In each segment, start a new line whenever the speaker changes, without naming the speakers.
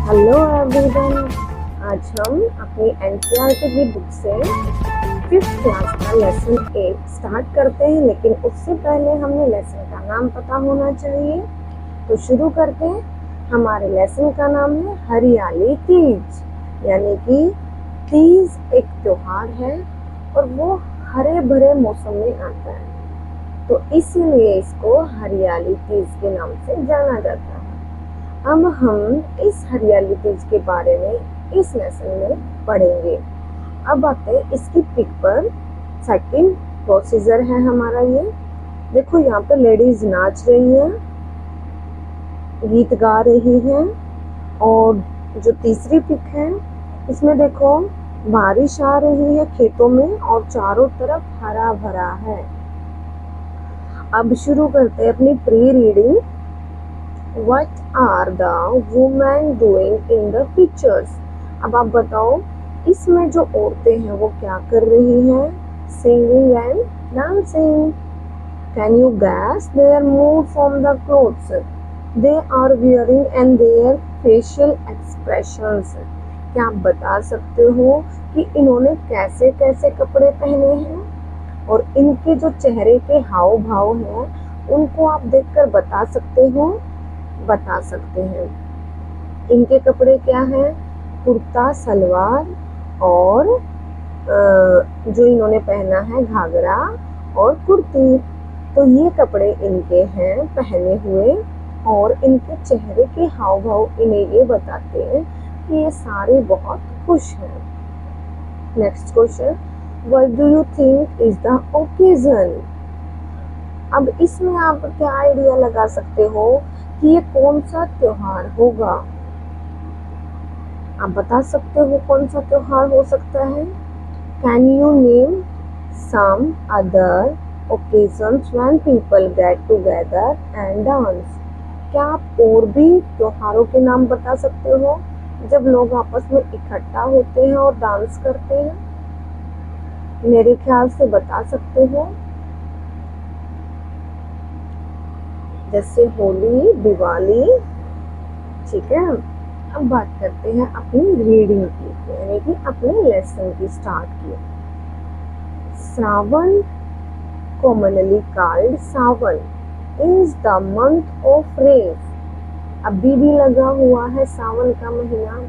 Hello everyone. आज हम अपनी एनसीईआरटी की बुक से 5th क्लास का लेसन 8 स्टार्ट करते हैं, लेकिन उससे पहले हमें लेसन का नाम पता होना चाहिए। तो शुरू करते हैं। हमारे लेसन का नाम है हरियाली तीज, यानी कि तीज एक त्योहार है और वो हरे भरे मौसम में आता है, तो इसीलिए इसको हरियाली तीज के नाम से जाना जाता है। अब हम इस हरियाली तीज के बारे में इस लेसन में पढ़ेंगे। अब आते हैं इसकी पिक पर। सेकंड प्रोसीजर है हमारा ये। देखो यहाँ पे लेडीज नाच रही है, गीत गा रही है। और जो तीसरी पिक है इसमें देखो बारिश आ रही है खेतों में और चारों तरफ हरा भरा है। अब शुरू करते हैं अपनी pre reading. What are the women doing in the pictures? अब आप बताओ इसमें जो औरतें हैं वो क्या कर रही हैं? Singing and dancing. Can you guess their mood from the clothes they are wearing and their facial expressions? क्या आप बता सकते हो कि इन्होंने कैसे कैसे कपड़े पहने हैं और इनके जो चेहरे के हाव भाव हैं उनको आप देखकर बता सकते हो? बता सकते हैं। इनके कपड़े क्या हैं? कुर्ता सलवार और जो इन्होंने पहना है घाघरा और कुर्ती। तो ये कपड़े इनके हैं पहने हुए और इनके चेहरे के हाव भाव इन्हें ये बताते हैं कि ये सारे बहुत खुश हैं। Next question, what do you think is the occasion? अब इसमें आप क्या आइडिया लगा सकते हो कि ये कौन सा त्योहार होगा? आप बता सकते हो कौन सा त्योहार हो सकता है? Can you name some other occasions when people get together and dance? क्या आप और भी त्योहारों के नाम बता सकते हो जब लोग आपस में इकट्ठा होते हैं और डांस करते हैं? मेरे ख्याल से बता सकते हो, जैसे होली, दिवाली। ठीक है, अब बात करते हैं अपनी रीडिंग की, यानी कि अपने लेसन की स्टार्ट की। Shravan, commonly called Sawan, is the month of rain. अभी भी लगा हुआ है सावन का महीना,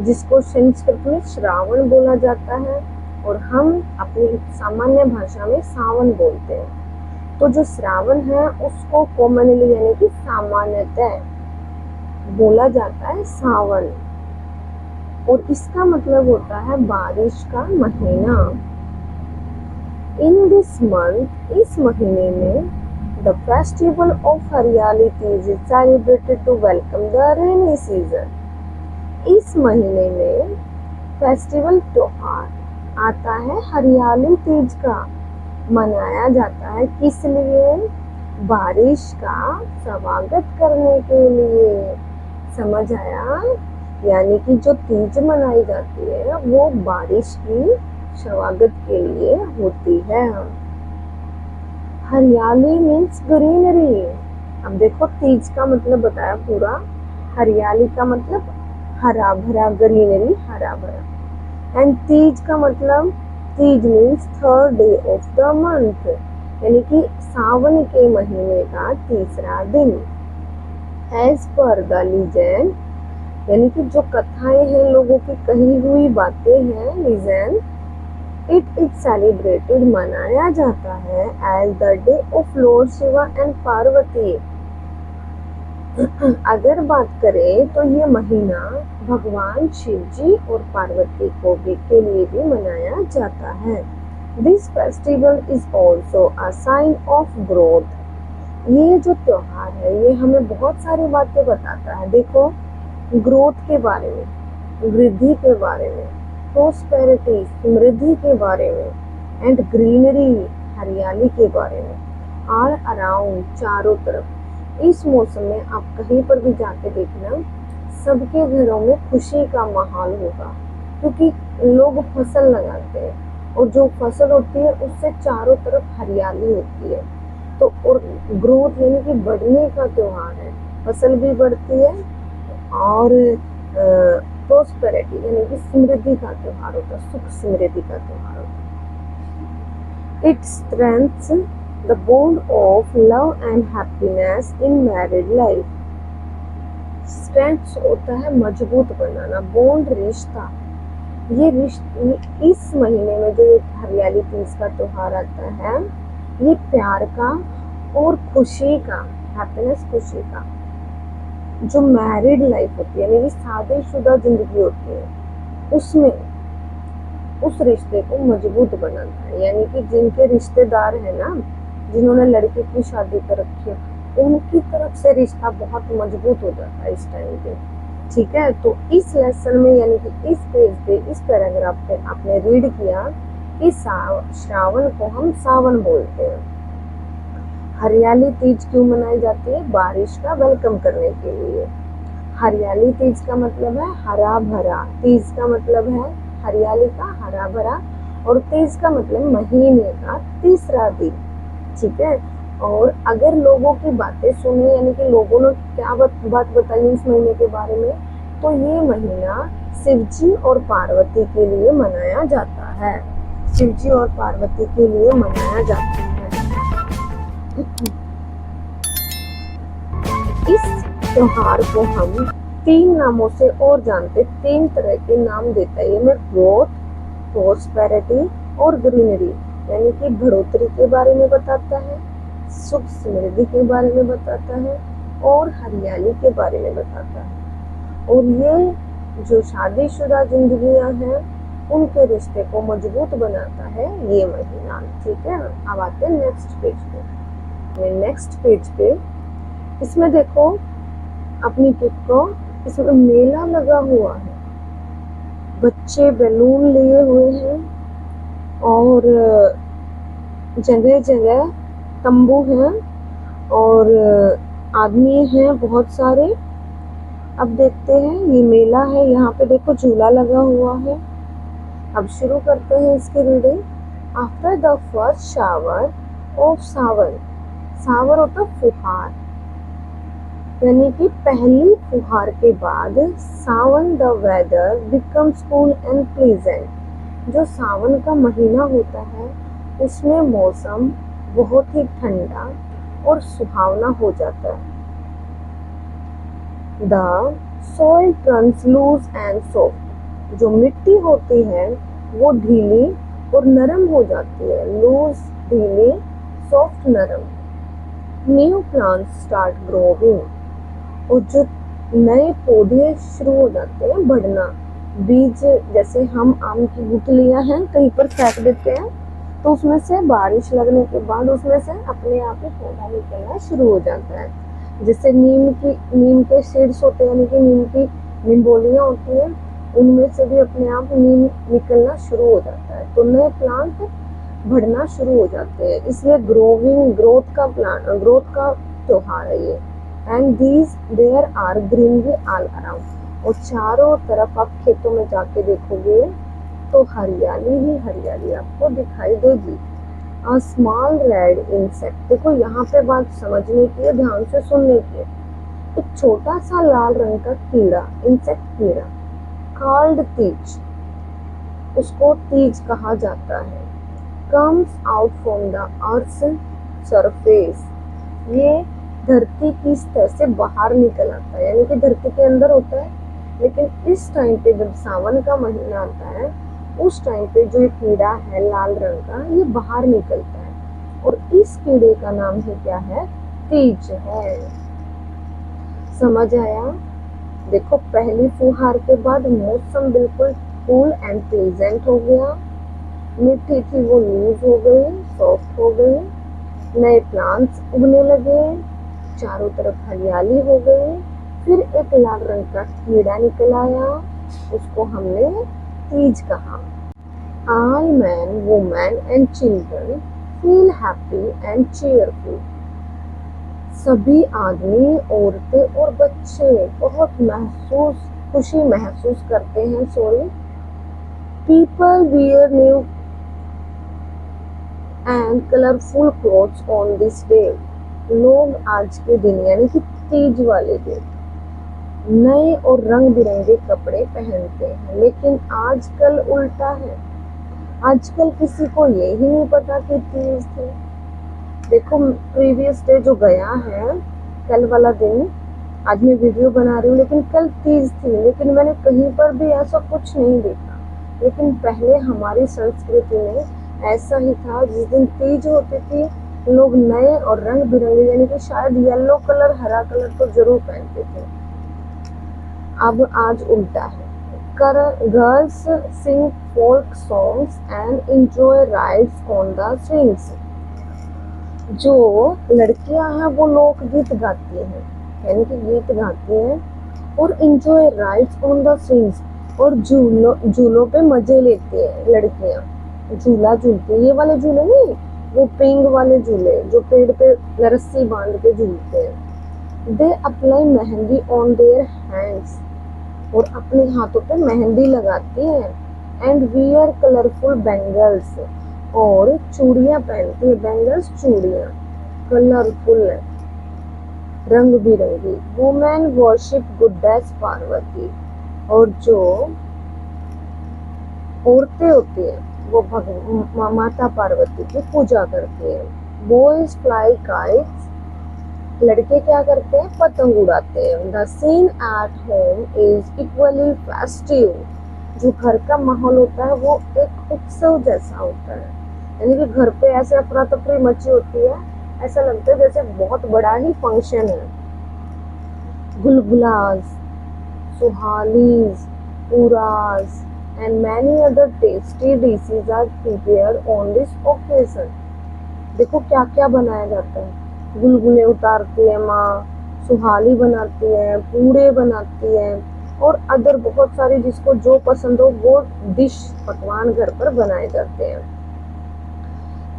जिसको संस्कृत में श्रावण बोला जाता है और हम अपनी सामान्य भाषा में सावन बोलते हैं। तो जो श्रावण है उसको कॉमनली यानी कि सामान्यतः बोला जाता है सावन, और इसका मतलब होता है बारिश का महीना। इन दिस मंथ, इस महीने में, the festival of Hariyali Teej is celebrated to welcome the rainy season. इस महीने में फेस्टिवल त्योहार आता है हरियाली तीज का, मनाया जाता है किस लिए? बारिश का स्वागत करने के लिए। समझ आया? यानी कि जो तीज मनाई जाती है वो बारिश की स्वागत के लिए होती है। हरियाली मीन्स ग्रीनरी। अब देखो तीज का मतलब बताया पूरा, हरियाली का मतलब हरा भरा, ग्रीनरी हरा भरा। एंड तीज का मतलब, Teej means third day of the month, यानी कि सावन के महीने का तीसरा दिन। एज पर द लीजेंड, यानी कि जो कथाएं हैं, लोगों की कही हुई बातें हैं, लीजेंड, इट इज सेलिब्रेटेड, मनाया जाता है as the day of lord Shiva and Parvati. अगर बात करें तो ये महीना भगवान शिव जी और पार्वती को भी के लिए भी मनाया जाता है। This festival is also a sign of growth. ये जो त्योहार है ये हमें बहुत सारी बातें बताता है। देखो, ग्रोथ के बारे में, वृद्धि के बारे में, प्रोस्पेरिटी, समृद्धि के बारे में, एंड ग्रीनरी, हरियाली के बारे में। ऑल अराउंड, चारों तरफ। इस मौसम में आप कहीं पर भी जाके देखना, सबके घरों में खुशी का माहौल होगा, क्योंकि लोग फसल लगाते हैं और जो फसल होती है उससे चारों तरफ हरियाली होती है। तो और ग्रोथ यानी कि बढ़ने का त्योहार है, फसल भी बढ़ती है और प्रोस्पेरिटी यानी कि समृद्धि का त्योहार होता है, सुख समृद्धि का त्योहार होता है। It strengths the bond of love and happiness in married life. Strength होता है मजबूत बनाना, बॉन्ड रिश्ता। ये रिश्ते इस महीने में जो हरियाली तीज का त्योहार आता है, ये प्यार का और खुशी का, हैप्पीनेस खुशी का, जो मैरिड लाइफ होती है यानी कि शादीशुदा जिंदगी होती है, उसमें उस रिश्ते को मजबूत बनाता है। यानी कि जिनके रिश्तेदार है ना, जिन्होंने लड़के की शादी कर रखी है, उनकी तरफ से रिश्ता बहुत मजबूत हो जाता है इस टाइम पे। ठीक है, तो इस लेसन में यानी कि इस पेज पे, इस पैराग्राफ पे आपने रीड किया कि श्रावण को हम सावन बोलते हैं। हरियाली तीज क्यों मनाई जाती है? बारिश का वेलकम करने के लिए। हरियाली तीज का मतलब है हरा भरा, तीज का मतलब है हरियाली का, हरा भरा, और तीज का मतलब महीने का तीसरा दिन। ठीक है, और अगर लोगों की बातें सुने यानी कि लोगों ने क्या बात बताई इस महीने के बारे में, तो ये महीना शिवजी और पार्वती के लिए मनाया जाता है। शिवजी और पार्वती के लिए मनाया जाता है। इस त्योहार को हम 3 नामों से और जानते, 3 तरह के नाम देता है ये में, ग्रोथ, प्रोस्पेरिटी और ग्रीनरी, यानी कि बढ़ोतरी के बारे में बताता है, सुख समृद्धि के बारे में बताता है और हरियाली के बारे में बताता है। और ये जो शादीशुदा जिंदगियां हैं उनके रिश्ते को मजबूत बनाता है ये महीना। ठीक है, अब आते हैं नेक्स्ट पेज पे। नेक्स्ट पेज पे इसमें देखो अपनी पिक को, इसमें मेला लगा हुआ है, बच्चे बैलून लिए हुए हैं और जगह जगह तंबू हैं और आदमी हैं बहुत सारे। अब देखते हैं, ये मेला है, यहाँ पे देखो झूला लगा हुआ है। अब शुरू करते हैं इसकी reading. After the first shower of Sawan, shower होता फुहार, यानी कि पहली फुहार के बाद Sawan the weather becomes cool and pleasant. जो सावन का महीना होता है उसमें मौसम बहुत ही ठंडा और सुहावना हो जाता है। The soil turns loose and soft, जो मिट्टी होती है वो ढीली और नरम हो जाती है। लूज ढीली, सॉफ्ट नरम। न्यू प्लांट्स स्टार्ट ग्रोइंग, और जो नए पौधे शुरू हो जाते हैं बढ़ना। बीज जैसे हम आम की गुठलियां हैं कहीं पर फेंक देते हैं तो उसमें से बारिश लगने के बाद उसमें से अपने आप ही पौधा निकलना शुरू हो जाता है। जैसे नीम के सीड्स होते हैं, यानी कि नीम की निम्बोलियां होती हैं, उनमें से भी अपने आप नीम निकलना शुरू हो जाता है। तो नए प्लांट बढ़ना शुरू हो जाते हैं, इसलिए ग्रोथ का त्योहार है ये। And there are greenery all around, और चारों तरफ आप खेतों में जाके देखोगे तो हरियाली ही हरियाली आपको दिखाई देगी। अ स्मॉल रेड इंसेक्ट, देखो यहाँ पे बात समझने की है, ध्यान से सुनने की है। एक छोटा सा लाल रंग का कीड़ा, इंसेक्ट कीड़ा, कॉल्ड तीज, उसको तीज कहा जाता है। Comes out from the earth's surface, ये धरती की सतह से बाहर निकल आता है, यानी कि धरती के अंदर होता है, लेकिन इस टाइम पे जब सावन का महीना आता है उस टाइम पे जो कीड़ा है लाल रंग का, ये बाहर निकलता है और इस कीड़े का नाम है क्या है? तीज है। समझ आया? देखो पहली फुहार के बाद मौसम बिल्कुल कूल एंड प्लेजेंट हो गया, मिट्टी थी वो लूज हो गई, सॉफ्ट हो गई, नए प्लांट्स उगने लगे, चारों तरफ हरियाली हो गई। फिर एक लाल रंग का कीड़ा निकल आया, उसको हमने तीज कहा। All men, women and children feel happy and cheerful. सभी आदमी, औरतें और बच्चे बहुत खुशी महसूस करते हैं। People wear new and colorful clothes on this day. लोग आज के दिन यानी कि तीज वाले दिन नए और रंग बिरंगे कपड़े पहनते हैं। लेकिन आजकल उल्टा है, आजकल किसी को ये ही नहीं पता कि तीज थी। देखो प्रीवियस डे जो गया है, कल वाला दिन, आज मैं वीडियो बना रही हूँ लेकिन कल तीज थी, लेकिन मैंने कहीं पर भी ऐसा कुछ नहीं देखा। लेकिन पहले हमारी संस्कृति में ऐसा ही था, जिस दिन तीज होती थी लोग नए और रंग बिरंगे यानी कि शायद येलो कलर, हरा कलर तो जरूर पहनते थे। अब आज उल्टा है। Girls sing folk songs and enjoy rides on the swings. जो लड़कियां हैं वो लोकगीत गाती हैं, यानी कि गीत गाती हैं, और enjoy rides on the swings, और झूलों पे मजे लेती हैं लड़कियां। झूला झूलती है, ये वाले झूले नहीं, वो पिंग वाले झूले जो पेड़ पे रस्सी बांध के झूलते हैं। They apply mehndi on their hands, और अपने हाथों पे मेहंदी लगाती हैं। एंड वियर कलरफुल बैंगल्स, और चूड़ियां पहनती है। बैंगल्स चूड़ियां कलरफुल है, रंग बिरंगी। वुमेन वर्शिप गुड्डेस पार्वती, और जो औरतें होती हैं वो माता पार्वती की पूजा करती है। बॉयज फ्लाई काइट्स, लड़के क्या करते हैं, पतंग उड़ाते हैं। The scene at home is equally festive, जो घर का माहौल होता है वो एक उत्सव जैसा होता है, यानी कि घर पे ऐसे अफरा तफरी मची होती है, ऐसा लगता है जैसे बहुत बड़ा ही फंक्शन है। गुलगुलास, सुहालीज, पूरास and many other tasty dishes are prepared on this occasion। देखो क्या क्या बनाया जाता है, गुलगुले उतारती है माँ, सुहाली बनाती है, पूड़े बनाती है, और अदर बहुत सारी जिसको जो पसंद हो वो डिश पकवान घर पर बनाए जाते हैं।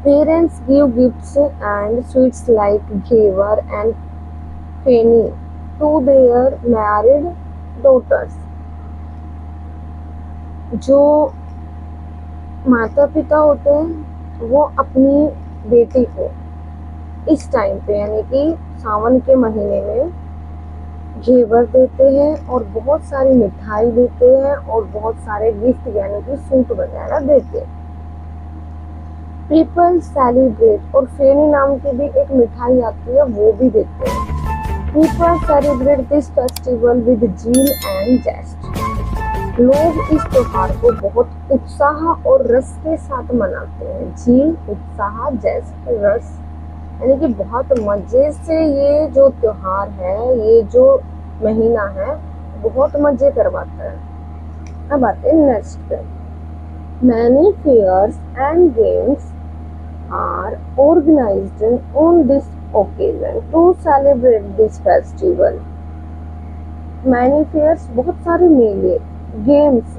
Parents give gifts and sweets like ghevar and pheni to their married daughters. जो माता पिता होते हैं वो अपनी बेटी को इस टाइम पे यानी कि सावन के महीने में घेवर देते हैं और बहुत सारी मिठाई देते हैं और बहुत सारे गिफ्ट यानी कि सूट वगैरह देते हैं। पीपल सेलिब्रेट, और फेनी नाम की भी एक मिठाई आती है वो भी देते हैं। People celebrate this festival with zeal and zest. लोग इस त्योहार को बहुत उत्साह और रस के साथ मनाते हैं। झील उत्साह, जेस्ट रस, यानी कि बहुत मजे से ये जो त्योहार है, ये जो महीना है बहुत मजे करवाता है। अब आते हैं नेक्स्ट पे। Many fairs and games are organised on this occasion to celebrate this festival. Many fairs, बहुत सारे मेले, गेम्स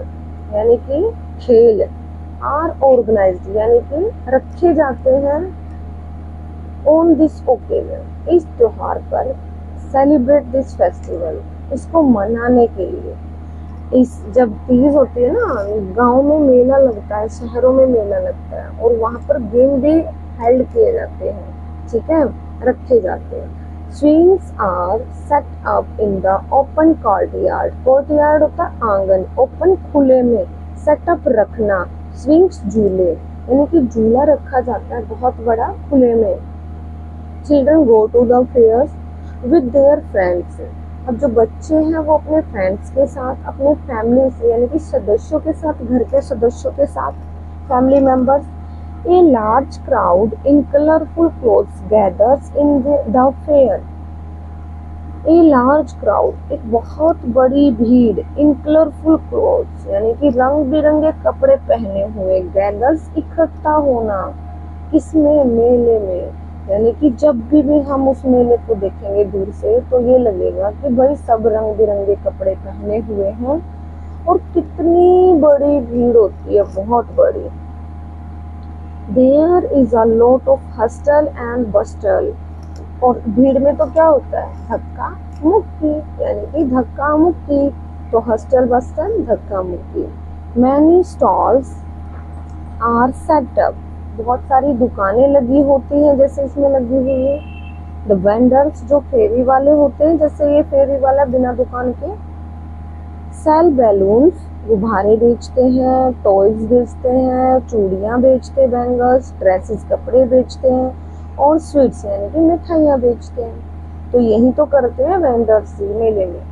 यानी कि खेल, आर ऑर्गेनाइज्ड यानी कि रखे जाते हैं, ऑन दिस ओकेजन इस त्योहार पर, सेलिब्रेट दिस फेस्टिवल इसको मनाने के लिए। इस जब तीज होती है ना, गांव में मेला लगता है, शहरों में मेला लगता है, और वहां पर गेम भी हेल्ड किए जाते हैं, ठीक है, रखे जाते हैं। Swings are set up in the open courtyard। courtyard होता है आंगन, open खुले में, सेटअप रखना, swings झूले, यानी कि झूला रखा जाता है बहुत बड़ा खुले में। Children go to the fairs with their friends। अब जो बच्चे हैं वो अपने फ्रेंड्स के साथ, अपने फैमिली से यानी कि सदस्यों के साथ, घर के सदस्यों के साथ, family members. A large crowd in colorful clothes gathers in the fair। A large crowd, एक बहुत बड़ी भीड़, in colorful clothes यानी कि रंग बिरंगे कपड़े पहने हुए, gathers इकट्ठा होना, किसमें, मेले में, यानी कि जब भी हम उस मेले को देखेंगे दूर से तो ये लगेगा कि भाई सब रंग बिरंगे कपड़े पहने हुए हैं, और कितनी बड़ी भीड़ होती है, बहुत बड़ी। There is a lot of hustle and bustle। और भीड़ में तो क्या होता है, धक्का मुक्की, यानी कि धक्का मुक्की, तो हस्टल बस्टल धक्का मुक्की। Many stalls are set up। बहुत सारी दुकानें लगी होती हैं जैसे इसमें लगी हुई है। द वेंडर्स जो फेरी वाले होते हैं, जैसे ये फेरी वाला बिना दुकान के, सेल बैलून्स गुब्बारे बेचते हैं, टॉयज बेचते हैं, चूड़ियाँ बेचते हैं, बैंगल्स, ड्रेसेस कपड़े बेचते हैं और स्वीट्स यानी कि मिठाइयाँ बेचते हैं। तो यही तो करते हैं वेंडर्स मेले में।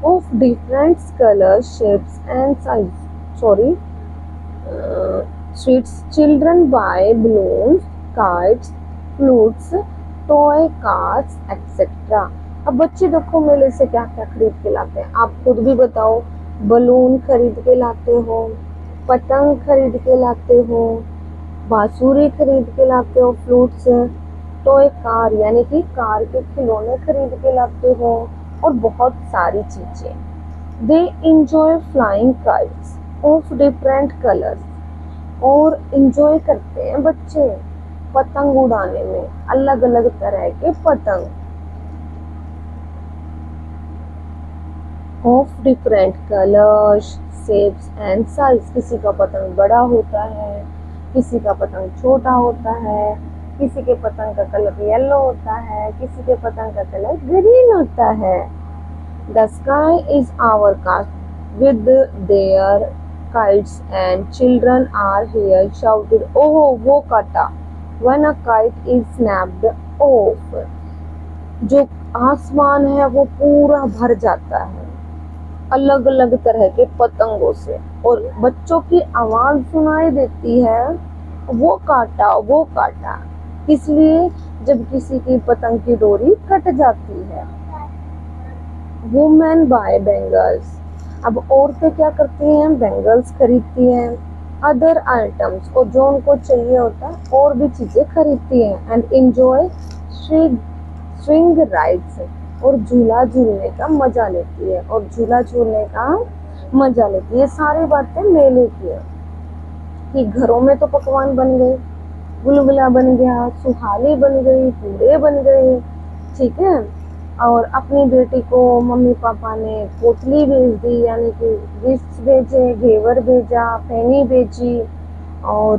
Of different colours, shapes and size, sorry sweets, children buy balloons, kites, flutes, toy cars etcetera. अब बच्चे देखो मेले से क्या क्या खरीद के लाते हैं, आप खुद भी बताओ। बलून खरीद के लाते हो, पतंग खरीद के लाते हो, बांसुरी खरीद के लाते हो, फ्लूट्स, टॉय कार यानी कि कार के खिलौने खरीद के लाते हो और बहुत सारी चीजें। They enjoy flying kites of different colours, और इंजॉय करते हैं बच्चे पतंग उड़ाने में, अलग अलग तरह के पतंग of different colours, shapes and size. किसी का पतंग बड़ा होता है, किसी का पतंग छोटा होता है, किसी के पतंग का कलर येलो होता है, किसी के पतंग का कलर ग्रीन होता है। The sky is overcast with their kites and children are here shouted, oh वो काटा, when a kite is snapped off। जो आसमान है वो पूरा भर जाता है अलग अलग तरह के पतंगों से, और बच्चों की आवाज सुनाई देती है, वो काटा वो काटा, इसलिए जब किसी की पतंग की डोरी कट जाती है। वुमेन बाय बैंगल्स, अब औरतें क्या करती हैं, बैंगल्स खरीदती हैं, अदर आइटम्स, और जो उनको चाहिए होता है और भी चीजें खरीदती हैं। एंड एंजॉय स्विंग राइड्स, और झूला झूलने का मजा लेती है, और झूला झूलने का मजा लेती है। ये सारी बातें मेले की है कि घरों में तो पकवान बन गए, गुलगुला बन गया, सुहाली बन गई, पूड़े बन गए, ठीक है। और अपनी बेटी को मम्मी पापा ने पोटली भेज दी, यानी कि गिफ्ट भेजे, घेवर भेजा, पैनी भेजी, और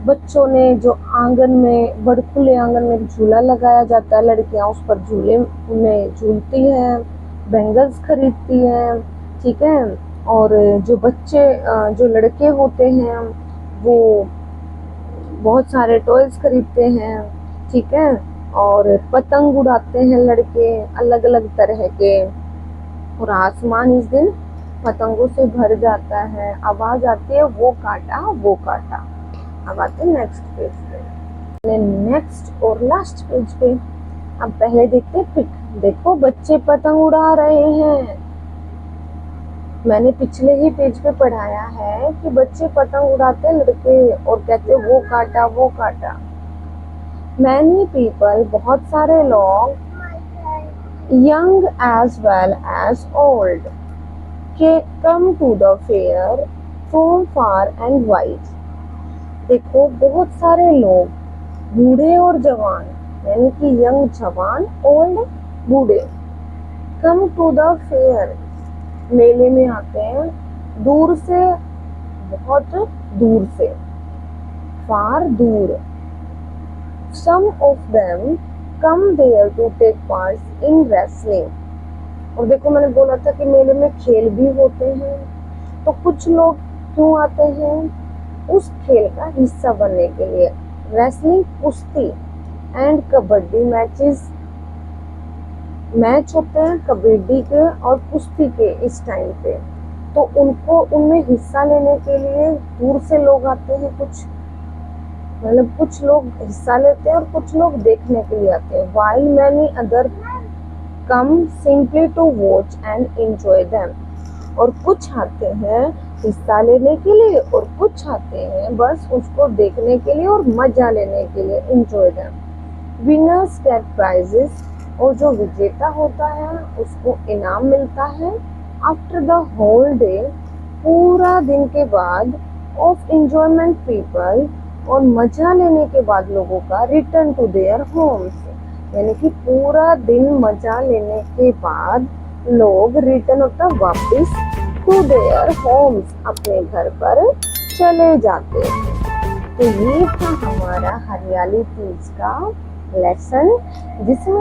बच्चों ने जो आंगन में, बड़े खुले आंगन में झूला लगाया जाता है, लड़कियां उस पर झूले में झूलती हैं, बैंगल्स खरीदती हैं, ठीक है। और जो बच्चे, जो लड़के होते हैं वो बहुत सारे टॉयज खरीदते हैं, ठीक है, और पतंग उड़ाते हैं लड़के अलग अलग तरह के, और आसमान इस दिन पतंगों से भर जाता है, आवाज आती है वो काटा वो काटा। अब आते हैं नेक्स्ट पेज पे, नेक्स्ट और लास्ट पेज पे। अब पहले देखते हैं पिक, देखो बच्चे पतंग उड़ा रहे हैं। मैंने पिछले ही पेज पे पढ़ाया है कि बच्चे पतंग उड़ाते लड़के और कहते वो काटा वो काटा। मैनी पीपल, बहुत सारे लोग, young as well as old, के come to the fair from far and wide. देखो बहुत सारे लोग, बूढ़े और जवान, यानी कि यंग जवान, ओल्ड बूढ़े, कम टू द फेयर मेले में आते हैं, दूर से, बहुत दूर से, फार दूर। Some of them come there to take part in wrestling। और देखो मैंने बोला था कि मेले में खेल भी होते हैं, तो कुछ लोग क्यों आते हैं, उस खेल का हिस्सा बनने के लिए। रेसलिंग कुश्ती एंड कबड्डी मैचेस, मैच होते हैं कबड्डी के और कुश्ती के इस टाइम पे, तो उनको उनमें हिस्सा लेने के लिए दूर से लोग आते हैं। कुछ मतलब कुछ लोग हिस्सा लेते हैं और कुछ लोग देखने के लिए आते हैं। while many other come simply to watch and enjoy them। और कुछ आते हैं हिस्सा लेने के लिए और कुछ आते हैं बस उसको देखने के लिए और मजा लेने के लिए, enjoy them। winners get prizes, और जो विजेता होता है उसको इनाम मिलता है। आफ्टर द होल डे, पूरा दिन के बाद, ऑफ एंजॉयमेंट पीपल, और मजा लेने के बाद लोगों का, रिटर्न टू देयर होम्स, यानी कि पूरा दिन मजा लेने के बाद लोग रिटर्न होता वापस टू देयर होम्स, अपने घर पर चले जाते हैं। तो ये था हमारा हरियाली तीज का लेसन जिसमें